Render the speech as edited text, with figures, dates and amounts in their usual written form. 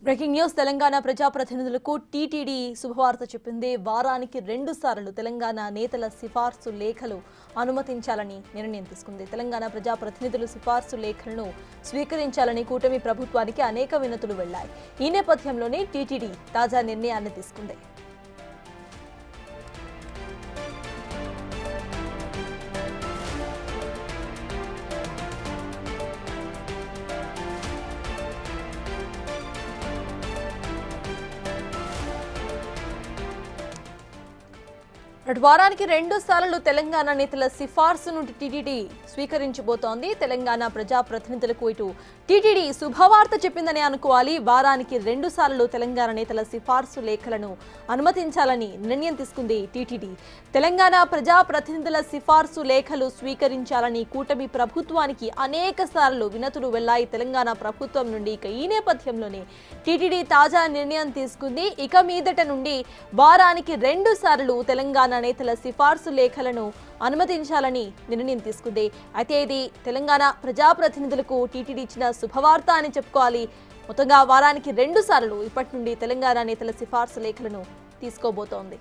Breaking news Telangana ప్రజాప్రతినిధులకు TTD శుభవార్త చెప్పింది. వారానికి 2 సార్లు తెలంగాణ నేతల సిఫార్సు లేఖలు అనుమతించాలని నిర్ణయం తీసుకుంది. తెలంగాణ ప్రజాప్రతినిధులు సిఫార్సు లేఖలను స్వీకరించాలని కూటమి ప్రభుత్వానికి అనేక వినతులు వెళ్లాయి. ఈ నేపథ్యంలోనే టీటీడీ తాజా నిర్ణయాన్ని తీసుకుంది. వారానికి 2 సార్లు తెలంగాణ నేతల సిఫార్సును టీటీడీ స్వీకరించబోతోంది. తెలంగాణ ప్రజాప్రతినిధులకు ఇటు టీటీడీ శుభవార్త చెప్పిందని అనుకోవాలి. వారానికి 2 సార్లు తెలంగాణ నేతల సిఫార్సు లేఖలను అనుమతించాలని నిర్ణయం తీసుకుంది టీటీడీ. తెలంగాణ ప్రజాప్రతినిధుల సిఫార్సు లేఖలు స్వీకరించాలని కూటమి ప్రభుత్వానికి అనేక సార్లు వినతులు వెళ్లాయి తెలంగాణ ప్రభుత్వం నుండి. ఈ నేపథ్యంలోనే టీటీడీ తాజా నిర్ణయం తీసుకుంది. ఇక మీదట నుండి వారానికి 2 సార్లు తెలంగాణ నేతల సిఫార్సు లేఖలను అనుమతించాలని నిర్ణయం తీసుకుంది. అయితే ఇది తెలంగాణ ప్రజాప్రతినిధులకు టీటీడీ ఇచ్చిన శుభవార్త అని చెప్పుకోవాలి. మొత్తంగా వారానికి 2 సార్లు ఇప్పటి నుండి తెలంగాణ నేతల సిఫార్సు లేఖలను తీసుకోబోతోంది.